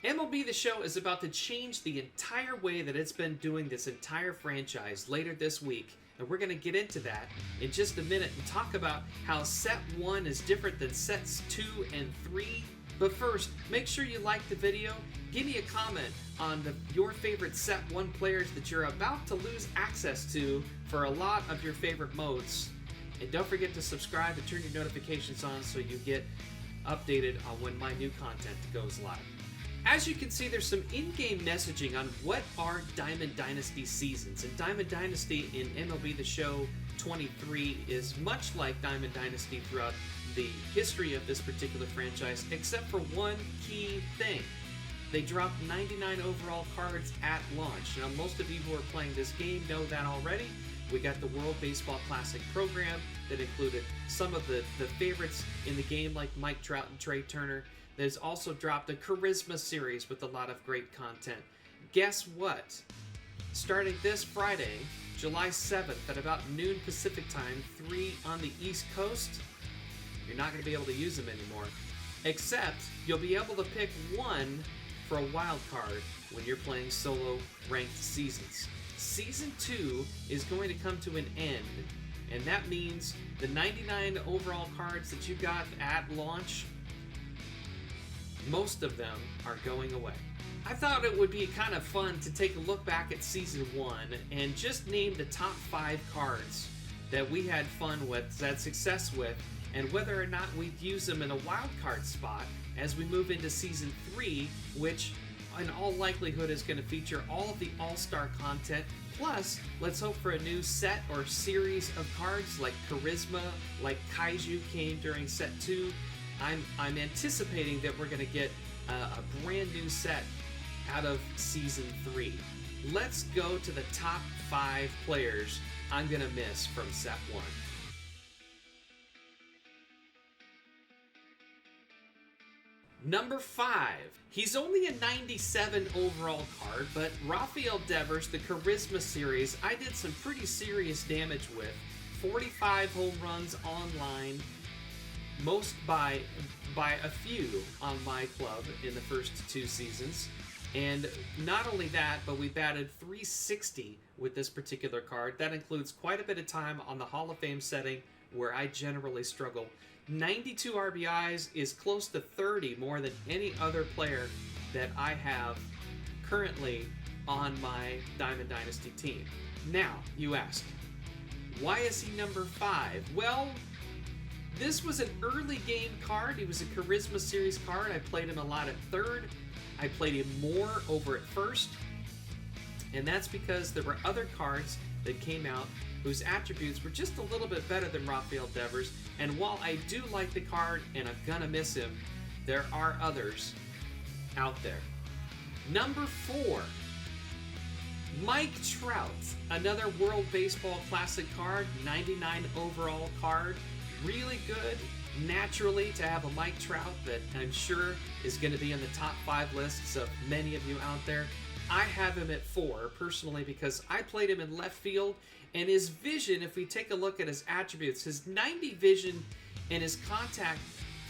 MLB The Show is about to change the entire way that it's been doing this entire franchise later this week, and we're going to get into that in just a minute and talk about how Set 1 is different than Sets 2 and 3. But first, make sure you like the video, give me a comment on your favorite Set 1 players that you're about to lose access to for a lot of your favorite modes. And don't forget to subscribe and turn your notifications on so you get updated on when my new content goes live. As you can see, there's some in-game messaging on what are Diamond Dynasty seasons. And Diamond Dynasty in MLB The Show 23 is much like Diamond Dynasty throughout the history of this particular franchise, except for one key thing. They dropped 99 overall cards at launch. Now, most of you who are playing this game know that already. We got the World Baseball Classic program that included some of the favorites in the game like Mike Trout and Trey Turner. There's also dropped a Charisma series with a lot of great content. Guess what? Starting this Friday, July 7th at about noon Pacific time, 3 on the East Coast, you're not going to be able to use them anymore. Except you'll be able to pick one for a wild card when you're playing solo ranked seasons. Season 2 is going to come to an end, and that means the 99 overall cards that you got at launch, most of them are going away. I thought it would be kind of fun to take a look back at Season 1 and just name the top 5 cards that we had fun with, had success with, and whether or not we'd use them in a wild card spot as we move into Season 3, which in all likelihood is going to feature all of the All-Star content. Plus, let's hope for a new set or series of cards like Charisma, like Kaiju came during Set 2. I'm anticipating that we're going to get a brand new set out of Season 3. Let's go to the top 5 players I'm going to miss from Set 1. Number 5. He's only a 97 overall card, but Rafael Devers, the Charisma series, I did some pretty serious damage with. 45 home runs online, most by a few on my club in the first 2 seasons. And not only that, but we batted .360 with this particular card. That includes quite a bit of time on the Hall of Fame setting where I generally struggle. 92 RBIs is close to 30 more than any other player that I have currently on my Diamond Dynasty team. Now, you ask, why is he number 5? Well, this was an early game card. He was a Charisma Series card. I played him a lot at third. I played him more over at first. And that's because there were other cards that came out whose attributes were just a little bit better than Rafael Devers. And while I do like the card and I'm gonna miss him, there are others out there. Number 4, Mike Trout, another World Baseball Classic card, 99 overall card. Really good, naturally, to have a Mike Trout that I'm sure is going to be in the top 5 lists of many of you out there. I have him at 4, personally, because I played him in left field, and his vision, if we take a look at his attributes, his 90 vision and his contact,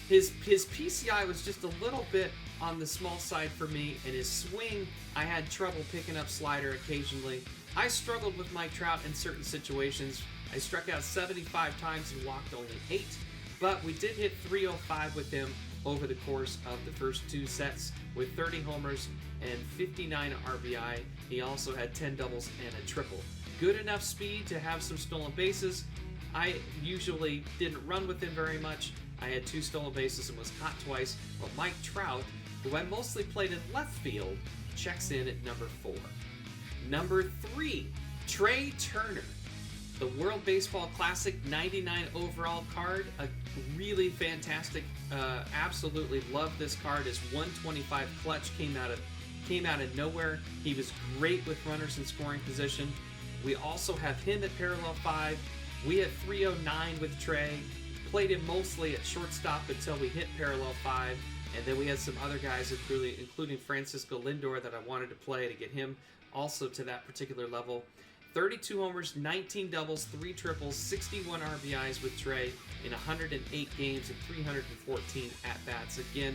his PCI was just a little bit on the small side for me, and his swing, I had trouble picking up slider occasionally. I struggled with Mike Trout in certain situations. I struck out 75 times and walked only 8, but we did hit .305 with him over the course of the first 2 sets with 30 homers and 59 RBI. He also had 10 doubles and a triple. Good enough speed to have some stolen bases. I usually didn't run with him very much. I had 2 stolen bases and was caught twice, but Mike Trout, who I mostly played in left field, checks in at number 4. Number 3, Trey Turner. The World Baseball Classic 99 overall card, a really fantastic, absolutely love this card. His 125 clutch came out of nowhere. He was great with runners in scoring position. We also have him at parallel 5. We had 309 with Trey. Played him mostly at shortstop until we hit parallel 5. And then we had some other guys, including Francisco Lindor, that I wanted to play to get him also to that particular level. 32 homers, 19 doubles, 3 triples, 61 RBIs with Trey in 108 games and 314 at-bats. Again,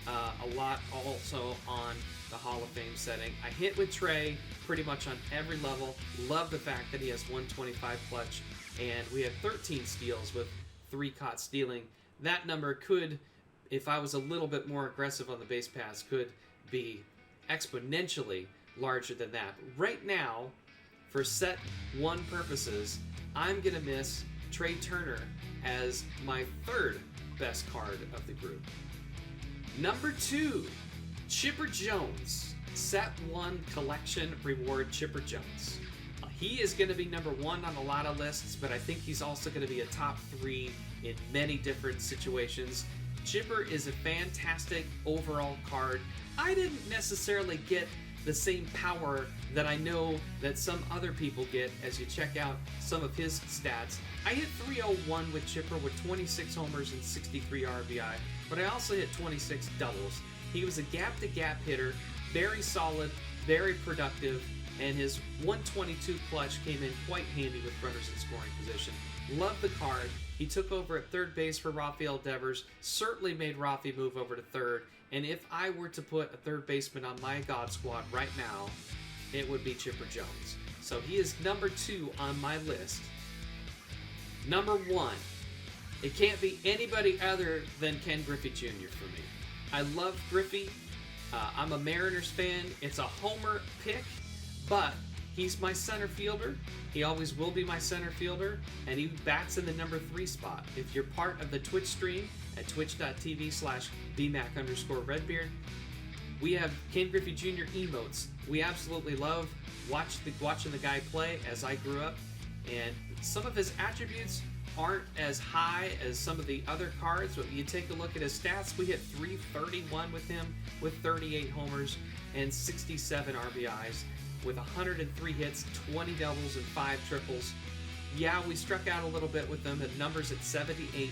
a lot also on the Hall of Fame setting. I hit with Trey pretty much on every level. Love the fact that he has 125 clutch, and we have 13 steals with 3 caught stealing. That number could, if I was a little bit more aggressive on the base pass, could be exponentially larger than that. But right now, for set 1 purposes, I'm going to miss Trey Turner as my 3rd best card of the group. Number 2, Chipper Jones. Set 1 collection reward Chipper Jones. He is going to be number 1 on a lot of lists, but I think he's also going to be a top 3 in many different situations. Chipper is a fantastic overall card. I didn't necessarily get the same power that I know that some other people get as you check out some of his stats. I hit 301 with Chipper with 26 homers and 63 RBI, but I also hit 26 doubles. He was a gap-to-gap hitter, very solid, very productive, and his 122 clutch came in quite handy with runners in scoring position. Love the card. He took over at third base for Rafael Devers, certainly made Rafi move over to third, and if I were to put a third baseman on my God squad right now, it would be Chipper Jones. So he is number 2 on my list. Number 1, it can't be anybody other than Ken Griffey Jr. for me. I love Griffey. I'm a Mariners fan. It's a homer pick, but he's my center fielder. He always will be my center fielder, and he bats in the number 3 spot. If you're part of the Twitch stream at twitch.tv/bmac_redbeard, we have Ken Griffey Jr. emotes. We absolutely love watching the guy play as I grew up, and some of his attributes aren't as high as some of the other cards, but you take a look at his stats, we hit 331 with him with 38 homers and 67 RBIs with 103 hits, 20 doubles, and 5 triples. Yeah, we struck out a little bit with them, the numbers at 78,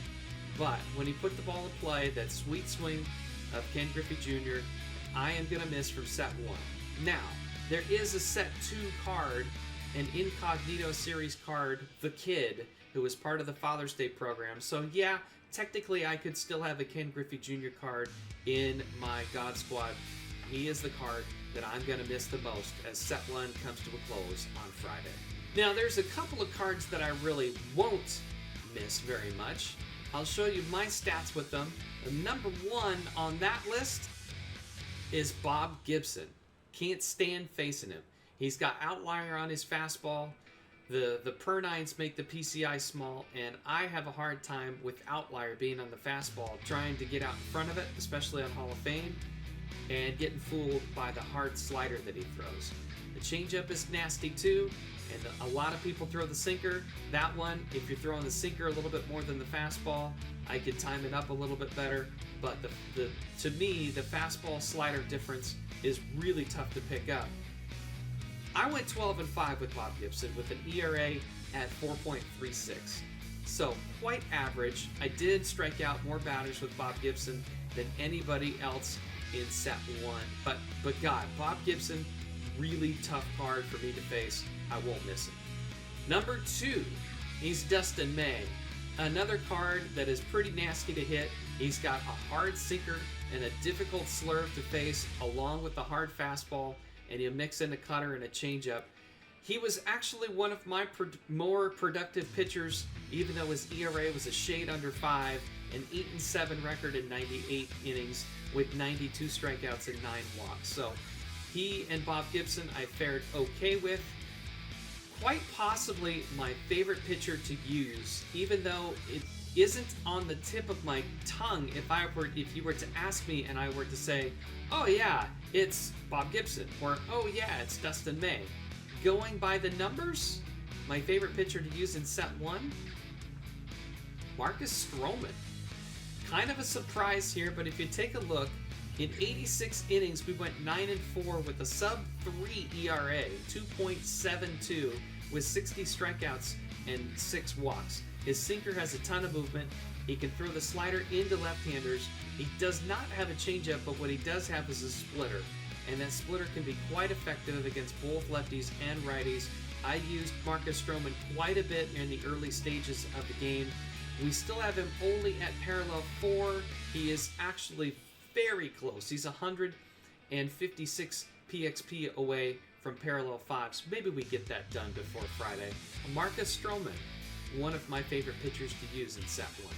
but when he put the ball in play, that sweet swing of Ken Griffey Jr., I am going to miss from set 1. Now, there is a set 2 card, an Incognito Series card, The Kid, who was part of the Father's Day program. So yeah, technically I could still have a Ken Griffey Jr. card in my God Squad. He is the card that I'm going to miss the most as set 1 comes to a close on Friday. Now there's a couple of cards that I really won't miss very much. I'll show you my stats with them. The number 1 on that list is Bob Gibson. Can't stand facing him. He's got outlier on his fastball. The per 9s make the PCI small, and I have a hard time with outlier being on the fastball, trying to get out in front of it, especially on Hall of Fame, and getting fooled by the hard slider that he throws. The changeup is nasty too, and a lot of people throw the sinker. That one, if you're throwing the sinker a little bit more than the fastball, I could time it up a little bit better, but to me, the fastball slider difference is really tough to pick up. I went 12-5 with Bob Gibson with an ERA at 4.36. So quite average. I did strike out more batters with Bob Gibson than anybody else in set 1. But God, Bob Gibson, really tough card for me to face. I won't miss it. Number 2, he's Dustin May. Another card that is pretty nasty to hit. He's got a hard sinker and a difficult slurve to face along with the hard fastball, and he'll mix in a cutter and a changeup. He was actually one of my more productive pitchers, even though his ERA was a shade under 5, an 8-7 record in 98 innings with 92 strikeouts and 9 walks. So he and Bob Gibson I fared okay with. Quite possibly my favorite pitcher to use, even though it isn't on the tip of my tongue. If you were to ask me and I were to say, oh yeah, it's Bob Gibson, or oh yeah, it's Dustin May. Going by the numbers, my favorite pitcher to use in set 1, Marcus Stroman. Kind of a surprise here, but if you take a look, in 86 innings, we went 9-4 with a sub-3 ERA, 2.72, with 60 strikeouts and 6 walks. His sinker has a ton of movement. He can throw the slider into left-handers. He does not have a changeup, but what he does have is a splitter. And that splitter can be quite effective against both lefties and righties. I used Marcus Stroman quite a bit in the early stages of the game. We still have him only at parallel 4. He is actually very close. He's 156 PXP away from parallel 5, so maybe we get that done before Friday. Marcus Stroman, one of my favorite pitchers to use in set 1.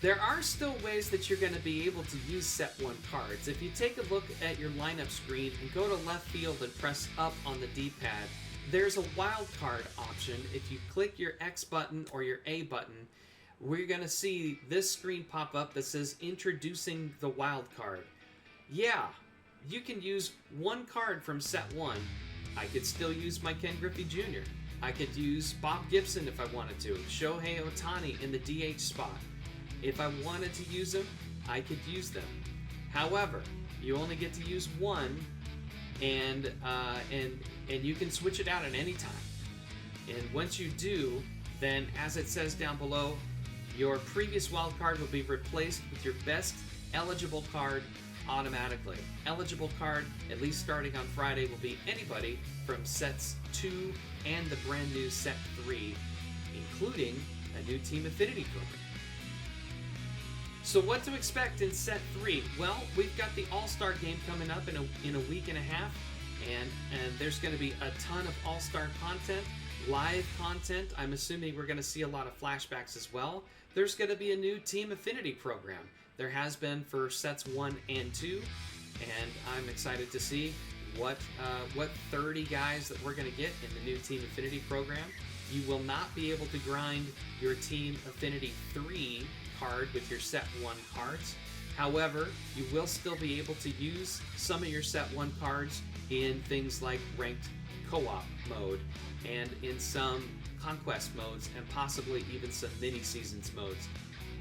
There are still ways that you're going to be able to use set 1 cards. If you take a look at your lineup screen and go to left field and press up on the D-pad, there's a wild card option. If you click your X button or your A button, we're going to see this screen pop up that says introducing the wild card. Yeah, you can use one card from set 1. I could still use my Ken Griffey Jr. I could use Bob Gibson if I wanted to. Shohei Ohtani in the DH spot. If I wanted to use them, I could use them. However, you only get to use one, and you can switch it out at any time. And once you do, then as it says down below, your previous wild card will be replaced with your best eligible card automatically. Eligible card, at least starting on Friday, will be anybody from sets 2 and the brand new set 3, including a new Team Affinity program. So what to expect in set 3? Well, we've got the All-Star game coming up in a week and a half, and there's going to be a ton of All-Star content, live content. I'm assuming we're going to see a lot of flashbacks as well. There's going to be a new Team Affinity program. There has been for sets 1 and 2, and I'm excited to see what 30 guys that we're going to get in the new Team Affinity program. You will not be able to grind your Team Affinity 3 card with your set 1 cards. However, you will still be able to use some of your set 1 cards in things like ranked co-op mode and in some conquest modes and possibly even some mini seasons modes.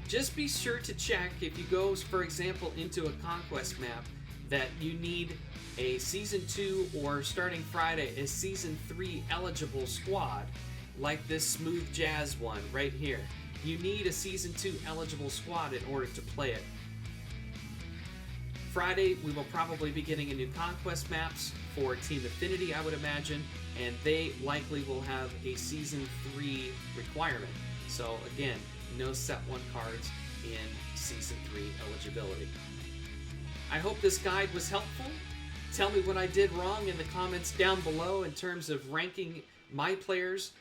Just be sure to check if you go, for example, into a conquest map that you need a season 2 or starting Friday a season 3 eligible squad like this Smooth Jazz one right here. You need a season 2 eligible squad in order to play it. Friday, we will probably be getting a new conquest maps for Team Affinity, I would imagine, and they likely will have a season 3 requirement. So again, no set 1 cards in season 3 eligibility. I hope this guide was helpful. Tell me what I did wrong in the comments down below in terms of ranking my players.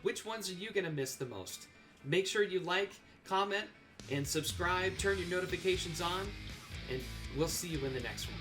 Which ones are you going to miss the most? Make sure you like, comment, and subscribe. Turn your notifications on, and we'll see you in the next one.